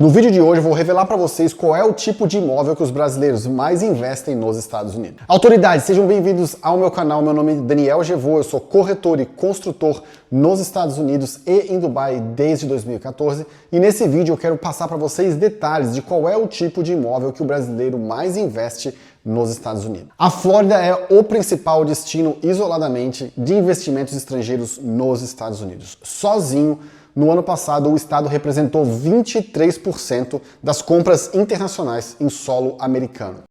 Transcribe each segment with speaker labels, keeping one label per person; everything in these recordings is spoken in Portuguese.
Speaker 1: No vídeo de hoje eu vou revelar para vocês qual é o tipo de imóvel que os brasileiros mais investem nos Estados Unidos. Autoridades, sejam bem-vindos ao meu canal. Meu nome é Daniel Gevô, eu sou corretor e construtor nos Estados Unidos e em Dubai desde 2014. E nesse vídeo eu quero passar para vocês detalhes de qual é o tipo de imóvel que o brasileiro mais investe nos Estados Unidos. A Flórida é o principal destino isoladamente de investimentos estrangeiros nos Estados Unidos. Sozinho, no ano passado, o estado representou 23% das compras internacionais em solo americano.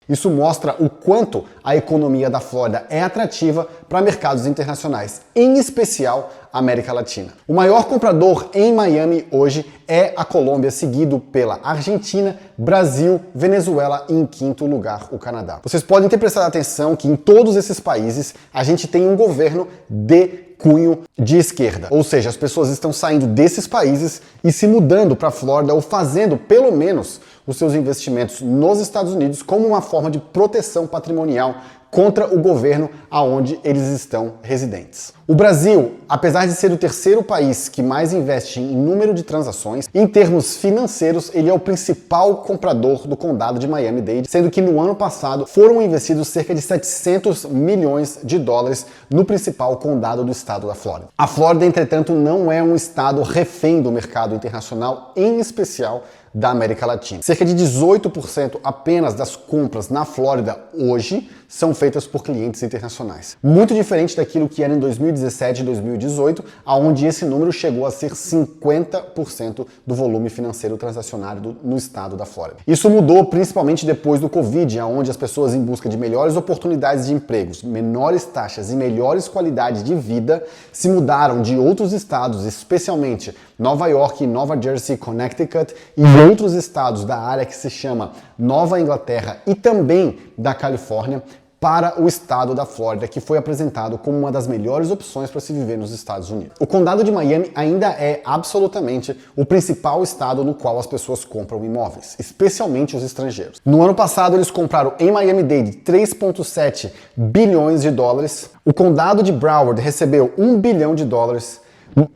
Speaker 1: Isso mostra o quanto a economia da Flórida é atrativa para mercados internacionais, em especial a América Latina. O maior comprador em Miami hoje é a Colômbia, seguido pela Argentina, Brasil, Venezuela e em quinto lugar o Canadá. Vocês podem ter prestado atenção que em todos esses países a gente tem um governo de cunho de esquerda, ou seja, as pessoas estão saindo desses países e se mudando para a Flórida ou fazendo pelo menos os seus investimentos nos Estados Unidos como uma forma de proteção patrimonial contra o governo aonde eles estão residentes. O Brasil, apesar de ser o terceiro país que mais investe em número de transações, em termos financeiros, ele é o principal comprador do condado de Miami-Dade, sendo que no ano passado foram investidos cerca de 700 milhões de dólares no principal condado do estado da Flórida. A Flórida, entretanto, não é um estado refém do mercado internacional, em especial da América Latina. Cerca de 18% apenas das compras na Flórida hoje são feitas por clientes internacionais. Muito diferente daquilo que era em 2017 e 2018, onde esse número chegou a ser 50% do volume financeiro transacionário no estado da Flórida. Isso mudou principalmente depois do Covid, onde as pessoas em busca de melhores oportunidades de empregos, menores taxas e melhores qualidades de vida se mudaram de outros estados, especialmente Nova York, Nova Jersey, Connecticut e outros estados da área que se chama Nova Inglaterra e também da Califórnia para o estado da Flórida, que foi apresentado como uma das melhores opções para se viver nos Estados Unidos. O condado de Miami ainda é absolutamente o principal estado no qual as pessoas compram imóveis, especialmente os estrangeiros. No ano passado, eles compraram em Miami-Dade 3,7 bilhões de dólares. O condado de Broward recebeu 1 bilhão de dólares.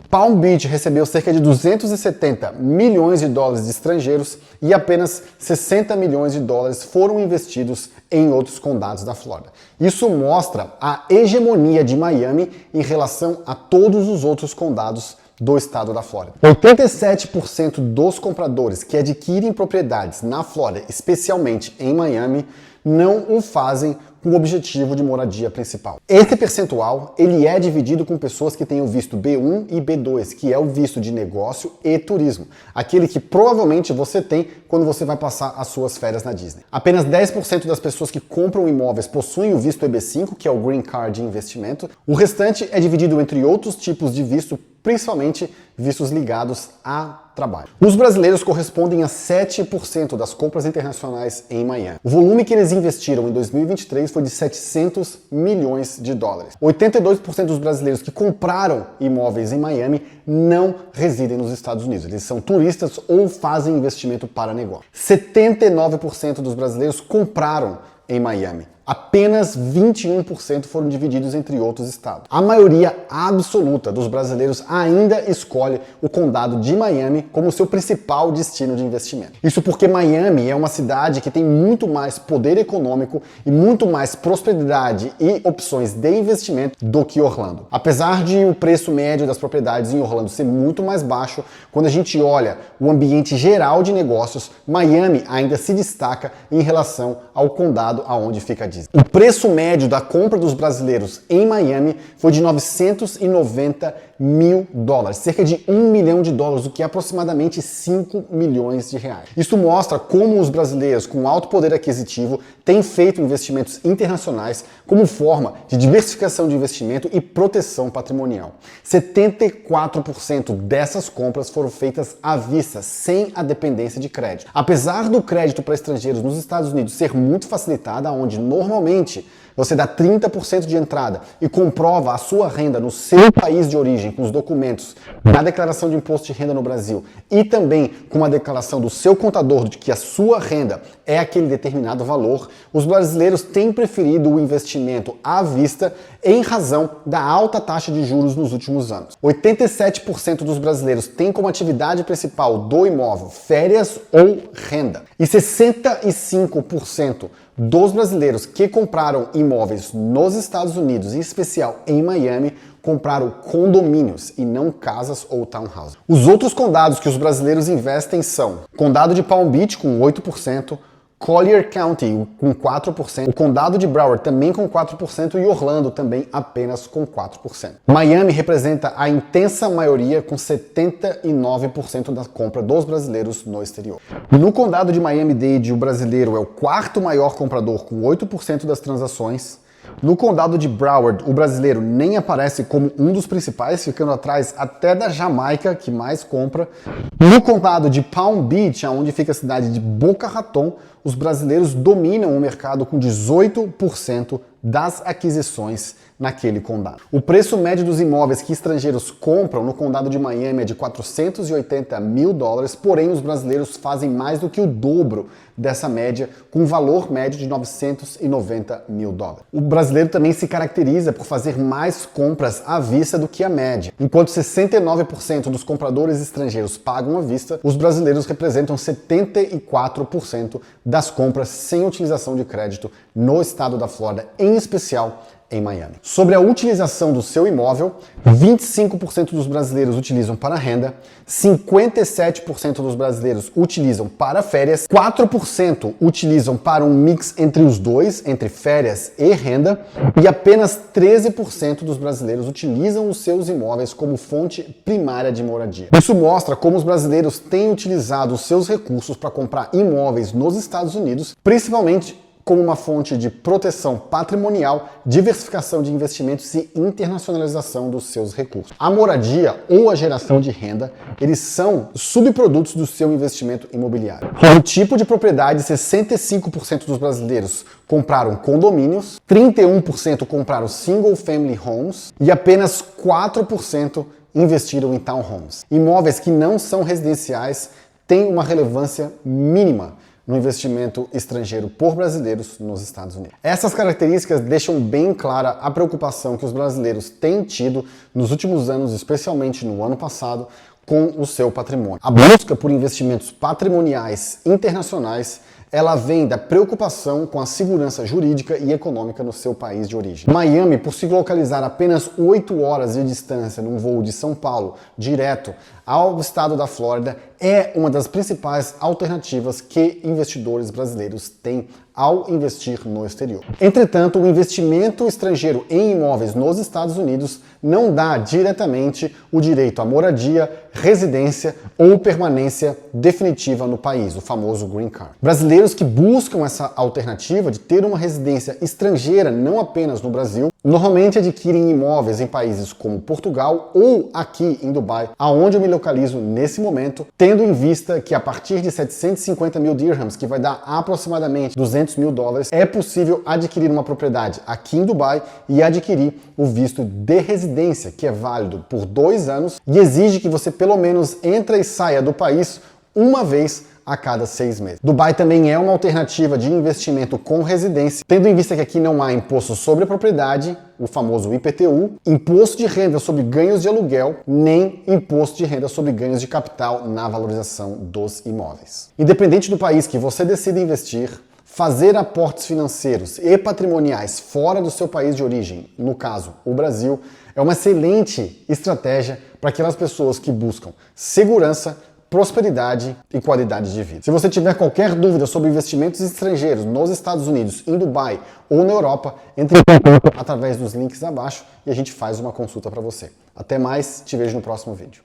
Speaker 1: Palm Beach recebeu cerca de 270 milhões de dólares de estrangeiros e apenas 60 milhões de dólares foram investidos em outros condados da Flórida. Isso mostra a hegemonia de Miami em relação a todos os outros condados do estado da Flórida. 87% dos compradores que adquirem propriedades na Flórida, especialmente em Miami, não o fazem com o objetivo de moradia principal. Esse percentual, ele é dividido com pessoas que têm o visto B1 e B2, que é o visto de negócio e turismo, aquele que provavelmente você tem quando você vai passar as suas férias na Disney. Apenas 10% das pessoas que compram imóveis possuem o visto EB5, que é o Green Card de investimento. O restante é dividido entre outros tipos de visto, principalmente vistos ligados a trabalho. Os brasileiros correspondem a 7% das compras internacionais em Miami. O volume que eles investiram em 2023 foi de 700 milhões de dólares. 82% dos brasileiros que compraram imóveis em Miami não residem nos Estados Unidos. Eles são turistas ou fazem investimento para negócio. 79% dos brasileiros compraram em Miami. Apenas 21% foram divididos entre outros estados. A maioria absoluta dos brasileiros ainda escolhe o condado de Miami como seu principal destino de investimento. Isso porque Miami é uma cidade que tem muito mais poder econômico e muito mais prosperidade e opções de investimento do que Orlando. Apesar de o preço médio das propriedades em Orlando ser muito mais baixo, quando a gente olha o ambiente geral de negócios, Miami ainda se destaca em relação ao condado aonde fica a Disney. O preço médio da compra dos brasileiros em Miami foi de 990 mil dólares, cerca de 1 milhão de dólares, o que é aproximadamente 5 milhões de reais. Isso mostra como os brasileiros com alto poder aquisitivo têm feito investimentos internacionais como forma de diversificação de investimento e proteção patrimonial. 74% dessas compras foram feitas à vista, sem a dependência de crédito. Apesar do crédito para estrangeiros nos Estados Unidos ser muito facilitado, onde normalmente você dá 30% de entrada e comprova a sua renda no seu país de origem, com os documentos da declaração de imposto de renda no Brasil e também com a declaração do seu contador de que a sua renda é aquele determinado valor, os brasileiros têm preferido o investimento à vista em razão da alta taxa de juros nos últimos anos. 87% dos brasileiros têm como atividade principal do imóvel férias ou renda. E 65% dos brasileiros que compraram imóveis nos Estados Unidos, em especial em Miami, compraram condomínios e não casas ou townhouses. Os outros condados que os brasileiros investem são Condado de Palm Beach com 8%, Collier County com 4%, o Condado de Broward também com 4% e Orlando também apenas com 4%. Miami representa a intensa maioria com 79% da compra dos brasileiros no exterior. No Condado de Miami-Dade, o brasileiro é o quarto maior comprador com 8% das transações. No Condado de Broward, o brasileiro nem aparece como um dos principais, ficando atrás até da Jamaica, que mais compra. No Condado de Palm Beach, onde fica a cidade de Boca Raton, os brasileiros dominam o mercado com 18% das aquisições naquele condado. O preço médio dos imóveis que estrangeiros compram no Condado de Miami é de $480 mil, porém os brasileiros fazem mais do que o dobro dessa média, com um valor médio de $990 mil. O brasileiro também se caracteriza por fazer mais compras à vista do que a média. Enquanto 69% dos compradores estrangeiros pagam à vista, os brasileiros representam 74% das compras sem utilização de crédito no estado da Flórida, em especial em Miami. Sobre a utilização do seu imóvel, 25% dos brasileiros utilizam para renda, 57% dos brasileiros utilizam para férias, 4% utilizam para um mix entre os dois, entre férias e renda, e apenas 13% dos brasileiros utilizam os seus imóveis como fonte primária de moradia. Isso mostra como os brasileiros têm utilizado os seus recursos para comprar imóveis nos Estados Unidos, principalmente como uma fonte de proteção patrimonial, diversificação de investimentos e internacionalização dos seus recursos. A moradia ou a geração de renda, eles são subprodutos do seu investimento imobiliário. No tipo de propriedade, 65% dos brasileiros compraram condomínios, 31% compraram single family homes e apenas 4% investiram em townhomes. Imóveis que não são residenciais têm uma relevância mínima no investimento estrangeiro por brasileiros nos Estados Unidos. Essas características deixam bem clara a preocupação que os brasileiros têm tido nos últimos anos, especialmente no ano passado, com o seu patrimônio. A busca por investimentos patrimoniais internacionais, ela vem da preocupação com a segurança jurídica e econômica no seu país de origem. Miami, por se localizar apenas 8 horas de distância num voo de São Paulo direto ao estado da Flórida, é uma das principais alternativas que investidores brasileiros têm ao investir no exterior. Entretanto, o investimento estrangeiro em imóveis nos Estados Unidos não dá diretamente o direito à moradia, residência ou permanência definitiva no país, o famoso Green Card. Brasileiros que buscam essa alternativa de ter uma residência estrangeira, não apenas no Brasil, normalmente adquirem imóveis em países como Portugal ou aqui em Dubai, aonde eu me localizo nesse momento, tendo em vista que a partir de 750 mil dirhams, que vai dar aproximadamente $200 mil, é possível adquirir uma propriedade aqui em Dubai e adquirir o visto de residência, que é válido por 2 anos e exige que você pelo menos entre e saia do país uma vez a cada 6 meses. Dubai também é uma alternativa de investimento com residência, tendo em vista que aqui não há imposto sobre a propriedade, o famoso IPTU, imposto de renda sobre ganhos de aluguel, nem imposto de renda sobre ganhos de capital na valorização dos imóveis. Independente do país que você decida investir, fazer aportes financeiros e patrimoniais fora do seu país de origem, no caso, o Brasil, é uma excelente estratégia para aquelas pessoas que buscam segurança, prosperidade e qualidade de vida. Se você tiver qualquer dúvida sobre investimentos estrangeiros nos Estados Unidos, em Dubai ou na Europa, entre em contato através dos links abaixo e a gente faz uma consulta para você. Até mais, te vejo no próximo vídeo.